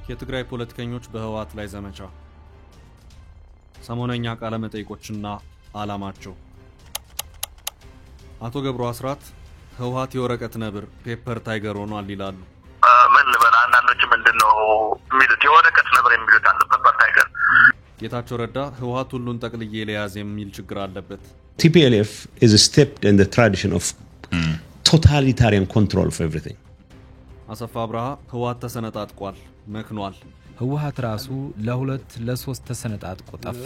የትግራይ ፖለቲከኞች በህወሓት ላይ ዘመቻ ሰሞነኛ ቃለ መጠይቆችና ዓላማቸው አቶ ገብሩ አስራት ህወሓት የወረቀት ነብር ፔፐር ታይገር ሆኗል ይላሉ። ምን ልበል አንዳንዶች ምንድነው የሚሉት የወረቀት ነብር የሚሉት አለ ፔፐር ታይገር። ጌታቸው ረዳ ህወሓት ሁሉን ጠቅልዬ ለያዝ የሚል ችግር አለበት። TPLF is a step in the tradition of totalitarian control of everything. አሰፋ አብርሃ ህወሓት ተሰነጣጥቋል መክኗል። ህወሓት ራሱ ለሁለት ለሶስት ተሰነጣጥቆ ጠፋ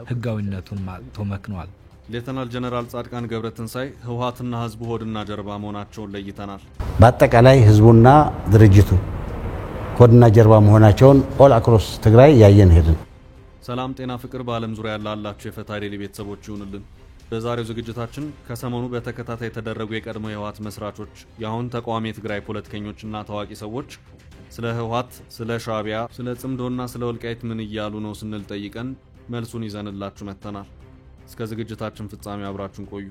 ህጋዊነቱን ማጥቶ መክኗል። ሌተናል ጀነራል ጻድቃን ገብረትንሳይ ህወሓትና ህዝቡ ሆድና ጀርባ መሆናቸውን ለይተናል። በአጠቃላይ ህዝቡና ድርጅቱ ሆድና ጀርባ መሆናቸውን ኦል አክሮስ ትግራይ ያየን ሄድን። ሰላም ጤና ፍቅር በአለም ዙሪያ ያላችሁ የፈታ ዴሊ ቤተሰቦች ይሁንልን። በዛሬው ዝግጅታችን ከሰሞኑ በተከታታይ የተደረጉ የቀድሞ የህወሓት መስራቾች ያሁን ተቋሚ የትግራይ ፖለቲከኞችና ታዋቂ ሰዎች ስለ ህወሓት፣ ስለ ሻዕቢያ፣ ስለ ጽምዶና ስለ ወልቃይት ምን እያሉ ነው ስንል ጠይቀን መልሱን ይዘንላችሁ መተናል። እስከ ዝግጅታችን ፍጻሜ አብራችሁን ቆዩ።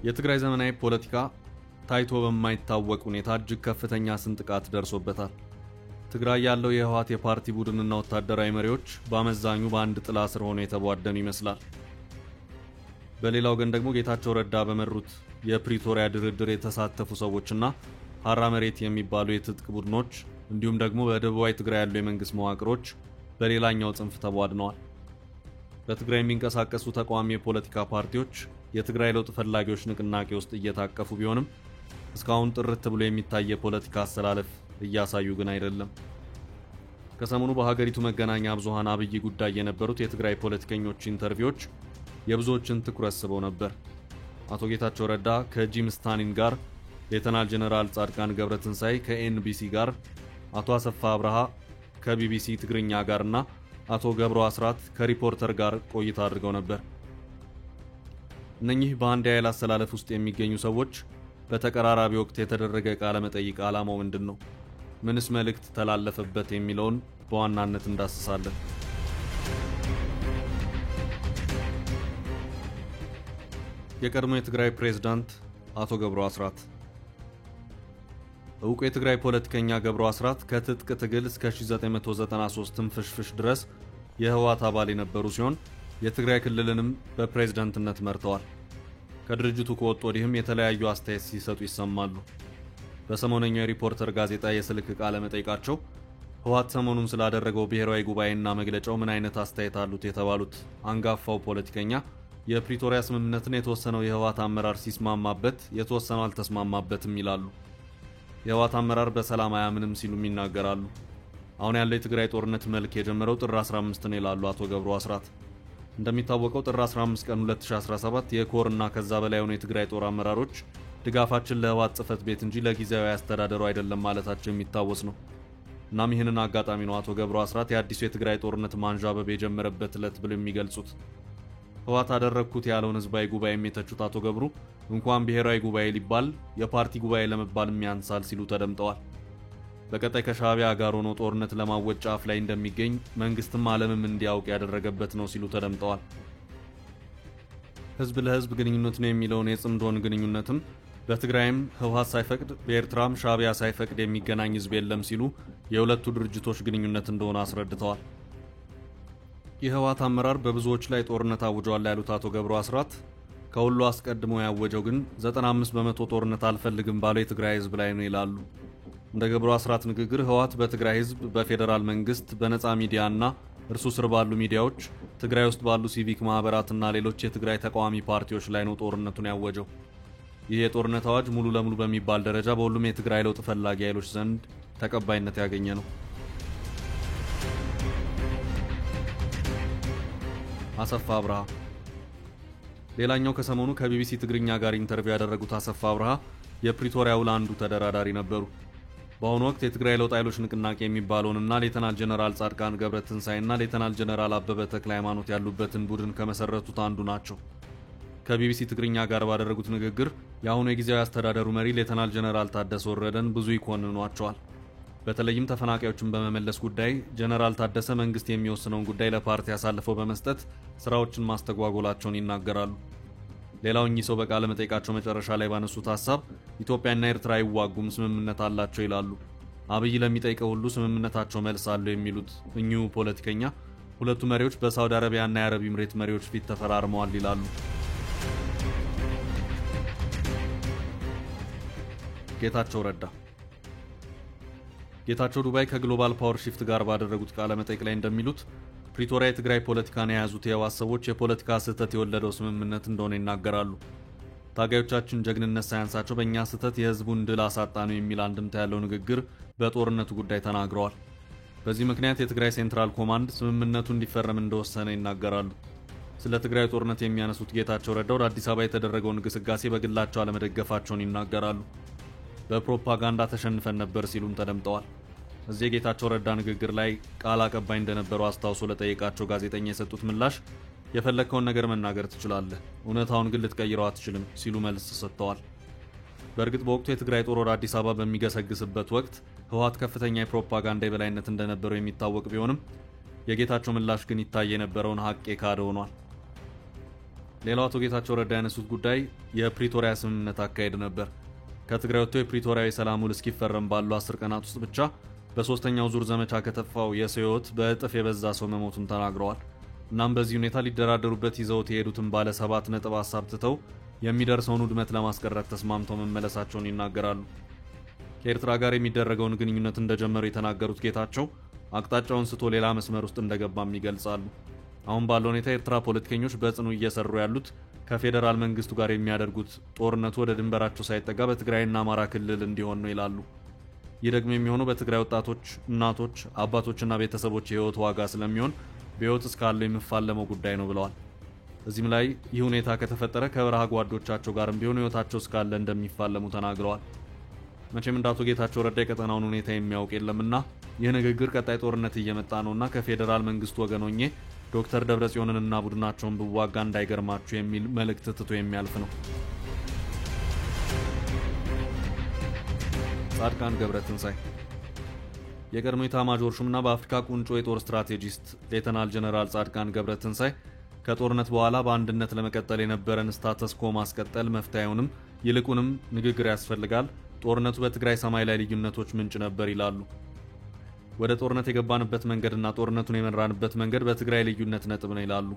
የትግራይ ዘመናዊ ፖለቲካ ታይቶ በማይታወቅ ሁኔታ እጅግ ከፍተኛ ስንጥቃት ደርሶበታል። ትግራይ ያለው የህወሓት የፓርቲ ቡድንና ወታደራዊ መሪዎች በአመዛኙ በአንድ ጥላ ስር ሆነው የተቧደኑ ይመስላል። በሌላው ግን ደግሞ ጌታቸው ረዳ በመሩት የፕሪቶሪያ ድርድር የተሳተፉ ሰዎችና ሐራ መሬት የሚባሉ የትጥቅ ቡድኖች እንዲሁም ደግሞ በደቡባዊ ትግራይ ያሉ የመንግስት መዋቅሮች በሌላኛው ጽንፍ ተቧድነዋል። በትግራይ የሚንቀሳቀሱ ተቋሚ የፖለቲካ ፓርቲዎች የትግራይ ለውጥ ፈላጊዎች ንቅናቄ ውስጥ እየታቀፉ ቢሆንም እስካሁን ጥርት ብሎ የሚታይ የፖለቲካ አሰላለፍ እያሳዩ ግን አይደለም። ከሰሞኑ በሀገሪቱ መገናኛ ብዙሃን አብይ ጉዳይ የነበሩት የትግራይ ፖለቲከኞች ኢንተርቪዎች የብዙዎችን ትኩረት ስበው ነበር። አቶ ጌታቸው ረዳ ከጂም ስታኒን ጋር፣ ሌተናል ጀነራል ጻድቃን ገብረትንሳይ ከኤንቢሲ ጋር፣ አቶ አሰፋ አብርሃ ከቢቢሲ ትግርኛ ጋርና አቶ ገብሩ አስራት ከሪፖርተር ጋር ቆይታ አድርገው ነበር። እነኚህ በአንድ የኃይል አሰላለፍ ውስጥ የሚገኙ ሰዎች በተቀራራቢ ወቅት የተደረገ ቃለ መጠይቅ ዓላማው ምንድነው? ምንስ መልእክት ተላለፈበት የሚለውን በዋናነት እንዳስሳለን። የቀድሞ የትግራይ ፕሬዝዳንት አቶ ገብሩ አስራት እውቁ የትግራይ ፖለቲከኛ ገብሩ አስራት ከትጥቅ ትግል እስከ 1993 ፍሽፍሽ ድረስ የህወሓት አባል የነበሩ ሲሆን የትግራይ ክልልንም በፕሬዝዳንትነት መርተዋል። ከድርጅቱ ከወጡ ወዲህም የተለያዩ አስተያየት ሲሰጡ ይሰማሉ። በሰሞነኛው ሪፖርተር ጋዜጣ የስልክ ቃለ መጠይቃቸው ህወሓት ሰሞኑን ስላደረገው ብሔራዊ ጉባኤና መግለጫው ምን አይነት አስተያየት አሉት የተባሉት አንጋፋው ፖለቲከኛ የፕሪቶሪያ ስምምነትን የተወሰነው የህወሓት አመራር ሲስማማበት የተወሰነው አልተስማማበትም ይላሉ። የህወሓት አመራር በሰላም አያምንም ሲሉም ይናገራሉ። አሁን ያለው የትግራይ ጦርነት መልክ የጀመረው ጥር 15 ነው ይላሉ አቶ ገብሩ አስራት። እንደሚታወቀው ጥር 15 ቀን 2017 የኮርና ከዛ በላይ የሆኑ የትግራይ ጦር አመራሮች ድጋፋችን ለህወሓት ጽፈት ቤት እንጂ ለጊዜያዊ አስተዳደሩ አይደለም ማለታቸው የሚታወስ ነው። እናም ይህንን አጋጣሚ ነው አቶ ገብሩ አስራት የአዲሱ የትግራይ ጦርነት ማንዣበብ የጀመረበት ዕለት ብለው የሚገልጹት። ህወሓት አደረግኩት ያለውን ህዝባዊ ጉባኤ የተቹት አቶ ገብሩ እንኳን ብሔራዊ ጉባኤ ሊባል የፓርቲ ጉባኤ ለመባልም ያንሳል ሲሉ ተደምጠዋል። በቀጣይ ከሻዕቢያ ጋር ሆኖ ጦርነት ለማወጅ ጫፍ ላይ እንደሚገኝ መንግስትም ዓለምም እንዲያውቅ ያደረገበት ነው ሲሉ ተደምጠዋል። ህዝብ ለህዝብ ግንኙነት ነው የሚለውን የጽምዶን ግንኙነትም በትግራይም ህወሓት ሳይፈቅድ በኤርትራም ሻዕቢያ ሳይፈቅድ የሚገናኝ ህዝብ የለም ሲሉ የሁለቱ ድርጅቶች ግንኙነት እንደሆነ አስረድተዋል። የህወሓት አመራር በብዙዎች ላይ ጦርነት አውጇል ያሉት አቶ ገብሩ አስራት ከሁሉ አስቀድሞ ያወጀው ግን 95% ጦርነት አልፈልግም ባለው የትግራይ ህዝብ ላይ ነው ይላሉ። እንደ ገብሩ አስራት ንግግር ህወሓት በትግራይ ህዝብ፣ በፌደራል መንግስት፣ በነፃ ሚዲያና እርሱ ስር ባሉ ሚዲያዎች፣ ትግራይ ውስጥ ባሉ ሲቪክ ማህበራትና ሌሎች የትግራይ ተቃዋሚ ፓርቲዎች ላይ ነው ጦርነቱን ያወጀው። ይህ የጦርነት አዋጅ ሙሉ ለሙሉ በሚባል ደረጃ በሁሉም የትግራይ ለውጥ ፈላጊ ኃይሎች ዘንድ ተቀባይነት ያገኘ ነው። አሰፋ አብርሃ ሌላኛው ከሰሞኑ ከቢቢሲ ትግርኛ ጋር ኢንተርቪው ያደረጉት አሰፋ አብርሃ የፕሪቶሪያው አንዱ ተደራዳሪ ነበሩ። በአሁኑ ወቅት የትግራይ ለውጥ ኃይሎች ንቅናቄ የሚባለውንና ሌተናል ጀነራል ጻድቃን ገብረትንሳይና ሌተናል ጀነራል አበበ ተክለ ሃይማኖት ያሉበትን ቡድን ከመሰረቱት አንዱ ናቸው። ከቢቢሲ ትግርኛ ጋር ባደረጉት ንግግር የአሁኑ የጊዜያዊ አስተዳደሩ መሪ ሌተናል ጀነራል ታደሰ ወረደን ብዙ ይኮንኗቸዋል። በተለይም ተፈናቃዮችን በመመለስ ጉዳይ ጀነራል ታደሰ መንግስት የሚወስነውን ጉዳይ ለፓርቲ አሳልፈው በመስጠት ስራዎችን ማስተጓጎላቸውን ይናገራሉ። ሌላው እኚህ ሰው በቃለ መጠይቃቸው መጨረሻ ላይ ባነሱት ሐሳብ ኢትዮጵያና ኤርትራ አይዋጉም፣ ስምምነት አላቸው ይላሉ። አብይ ለሚጠይቀው ሁሉ ስምምነታቸው መልስ አለው የሚሉት እኚሁ ፖለቲከኛ ሁለቱ መሪዎች በሳውዲ አረቢያና የአረብ ኤምሬት መሪዎች ፊት ተፈራርመዋል ይላሉ። ጌታቸው ዱባይ ከግሎባል ፓወር ሺፍት ጋር ባደረጉት ቃለ መጠይቅ ላይ እንደሚሉት ፕሪቶሪያ የትግራይ ፖለቲካን የያዙት የህወሓት ሰዎች የፖለቲካ ስህተት የወለደው ስምምነት እንደሆነ ይናገራሉ። ታጋዮቻችን ጀግንነት ሳያንሳቸው በእኛ ስህተት የህዝቡን ድል አሳጣ ነው የሚል አንድምታ ያለው ንግግር በጦርነቱ ጉዳይ ተናግረዋል። በዚህ ምክንያት የትግራይ ሴንትራል ኮማንድ ስምምነቱ እንዲፈረም እንደወሰነ ይናገራሉ። ስለ ትግራይ ጦርነት የሚያነሱት ጌታቸው ረዳ ወደ አዲስ አበባ የተደረገውን እንቅስቃሴ በግላቸው አለመደገፋቸውን ይናገራሉ። በፕሮፓጋንዳ ተሸንፈን ነበር ሲሉም ተደምጠዋል። እዚህ የጌታቸው ረዳ ንግግር ላይ ቃል አቀባይ እንደነበሩ አስታውሶ ለጠየቃቸው ጋዜጠኛ የሰጡት ምላሽ የፈለከውን ነገር መናገር ትችላለህ፣ እውነታውን ግን ልትቀይረው አትችልም ሲሉ መልስ ሰጥተዋል። በእርግጥ በወቅቱ የትግራይ ጦር ወደ አዲስ አበባ በሚገሰግስበት ወቅት ህወሓት ከፍተኛ የፕሮፓጋንዳ የበላይነት እንደነበረው የሚታወቅ ቢሆንም የጌታቸው ምላሽ ግን ይታይ የነበረውን ሀቅ የካደ ሆኗል። ሌላው አቶ ጌታቸው ረዳ ያነሱት ጉዳይ የፕሪቶሪያ ስምምነት አካሄድ ነበር። ከትግራይ ወጥቶ የፕሪቶሪያ የሰላም ውል እስኪፈረም ባሉ 10 ቀናት ውስጥ ብቻ በሶስተኛው ዙር ዘመቻ ከተፋው የሰው ህይወት በእጥፍ የበዛ ሰው መሞቱን ተናግረዋል። እናም በዚህ ሁኔታ ሊደራደሩበት ይዘውት የሄዱትን ባለ 7 ነጥብ ሐሳብ ትተው የሚደርሰውን ውድመት ለማስቀረት ተስማምተው መመለሳቸውን ይናገራሉ። ከኤርትራ ጋር የሚደረገውን ግንኙነት እንደጀመሩ የተናገሩት ጌታቸው አቅጣጫውን ስቶ ሌላ መስመር ውስጥ እንደገባም ይገልጻሉ። አሁን ባለው ሁኔታ የኤርትራ ፖለቲከኞች በጽኑ እየሰሩ ያሉት ከፌደራል መንግስቱ ጋር የሚያደርጉት ጦርነቱ ወደ ድንበራቸው ሳይጠጋ በትግራይና አማራ ክልል እንዲሆን ነው ይላሉ። ይህ ደግሞ የሚሆነው በትግራይ ወጣቶች፣ እናቶች፣ አባቶችና ቤተሰቦች የህይወት ዋጋ ስለሚሆን በህይወት እስካለው የሚፋለመው ጉዳይ ነው ብለዋል። እዚህም ላይ ይህ ሁኔታ ከተፈጠረ ከበረሃ ጓዶቻቸው ጋርም ቢሆን ህይወታቸው እስካለ እንደሚፋለሙ ተናግረዋል። መቼም እንዳቶ ጌታቸው ረዳ የቀጠናውን ሁኔታ የሚያውቅ የለምና ይህ ንግግር ቀጣይ ጦርነት እየመጣ ነውና ከፌደራል መንግስቱ ወገን ሆኜ ዶክተር ደብረጽዮንንና ቡድናቸውን ብዋጋ እንዳይገርማችሁ የሚል መልእክት ትቶ የሚያልፍ ነው። ጻድቃን ገብረትንሳኤ የቀድሞ ኤታማዦር ሹምና በአፍሪካ ቁንጮ የጦር ስትራቴጂስት ሌተናል ጀነራል ጻድቃን ገብረትንሳኤ ከጦርነት በኋላ በአንድነት ለመቀጠል የነበረን ስታተስ ኮ ማስቀጠል መፍትሄውንም ይልቁንም ንግግር ያስፈልጋል፣ ጦርነቱ በትግራይ ሰማይ ላይ ልዩነቶች ምንጭ ነበር ይላሉ። ወደ ጦርነት የገባንበት መንገድና ጦርነቱን የመራንበት መንገድ በትግራይ ልዩነት ነጥብ ነው ይላሉ።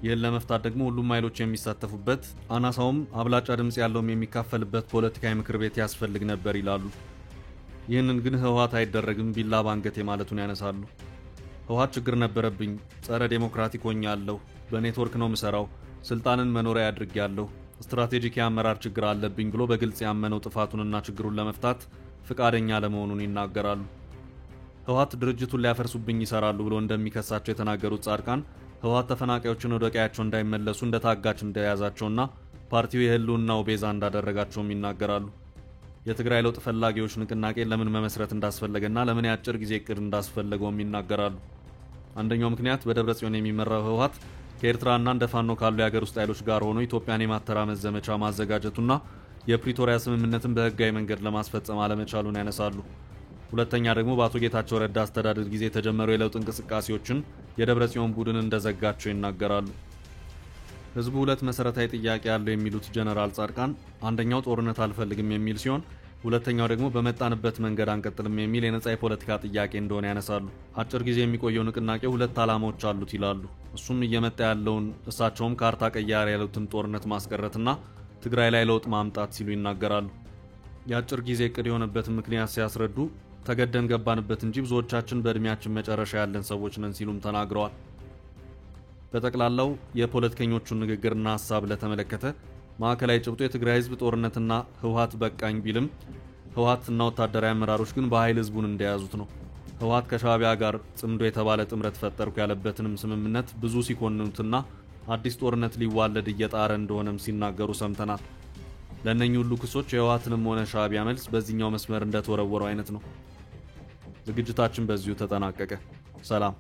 ይህን ለመፍታት ደግሞ ሁሉም ኃይሎች የሚሳተፉበት አናሳውም አብላጫ ድምጽ ያለውም የሚካፈልበት ፖለቲካዊ ምክር ቤት ያስፈልግ ነበር ይላሉ። ይህንን ግን ህወሓት አይደረግም ቢላ ባንገቴ ማለቱን ያነሳሉ። ህወሓት ችግር ነበረብኝ፣ ጸረ ዴሞክራቲክ ሆኛለሁ፣ በኔትወርክ ነው ምሰራው፣ ስልጣንን መኖሪያ ያድርጋለሁ፣ ስትራቴጂክ የአመራር ችግር አለብኝ ብሎ በግልጽ ያመነው ጥፋቱንና ችግሩን ለመፍታት ፍቃደኛ ለመሆኑን ይናገራሉ። ህወሓት ድርጅቱን ሊያፈርሱብኝ ይሰራሉ ብሎ እንደሚከሳቸው የተናገሩት ጻድቃን ህወሓት ተፈናቃዮችን ወደ ቀያቸው እንዳይመለሱ እንደታጋች እንደያዛቸውና ፓርቲው የህልውናው ቤዛ እንዳደረጋቸውም ይናገራሉ። የትግራይ ለውጥ ፈላጊዎች ንቅናቄ ለምን መመስረት እንዳስፈለገና ለምን የአጭር ጊዜ እቅድ እንዳስፈለገውም ይናገራሉ። አንደኛው ምክንያት በደብረጽዮን የሚመራው ህወሓት ከኤርትራና እንደ ፋኖ ካሉ የሀገር ውስጥ ኃይሎች ጋር ሆኖ ኢትዮጵያን የማተራመስ ዘመቻ ማዘጋጀቱና የፕሪቶሪያ ስምምነትን በህጋዊ መንገድ ለማስፈጸም አለመቻሉን ያነሳሉ። ሁለተኛ ደግሞ በአቶ ጌታቸው ረዳ አስተዳደር ጊዜ የተጀመሩ የለውጥ እንቅስቃሴዎችን የደብረጽዮን ቡድን እንደዘጋቸው ይናገራሉ። ህዝቡ ሁለት መሰረታዊ ጥያቄ ያለው የሚሉት ጀነራል ጻድቃን አንደኛው ጦርነት አልፈልግም የሚል ሲሆን ሁለተኛው ደግሞ በመጣንበት መንገድ አንቀጥልም የሚል የነጻ የፖለቲካ ጥያቄ እንደሆነ ያነሳሉ። አጭር ጊዜ የሚቆየው ንቅናቄ ሁለት ዓላማዎች አሉት ይላሉ። እሱም እየመጣ ያለውን እሳቸውም ካርታ ቀያሪ ያሉትን ጦርነት ማስቀረትና ትግራይ ላይ ለውጥ ማምጣት ሲሉ ይናገራሉ። የአጭር ጊዜ እቅድ የሆነበትን ምክንያት ሲያስረዱ ተገደን ገባንበት እንጂ ብዙዎቻችን በእድሜያችን መጨረሻ ያለን ሰዎች ነን ሲሉም ተናግረዋል። በጠቅላላው የፖለቲከኞቹን ንግግርና ሐሳብ ለተመለከተ ማዕከላዊ ጭብጡ የትግራይ ህዝብ ጦርነትና ህወሓት በቃኝ ቢልም ህወሓትና ወታደራዊ አመራሮች ግን በኃይል ህዝቡን እንደያዙት ነው። ህወሓት ከሻዕቢያ ጋር ጽምዶ የተባለ ጥምረት ፈጠርኩ ያለበትንም ስምምነት ብዙ ሲኮንኑትና አዲስ ጦርነት ሊዋለድ እየጣረ እንደሆነም ሲናገሩ ሰምተናል። ለእነኚህ ሁሉ ክሶች የህወሓትንም ሆነ ሻዕቢያ መልስ በዚህኛው መስመር እንደተወረወረው አይነት ነው። ዝግጅታችን በዚሁ ተጠናቀቀ። ሰላም።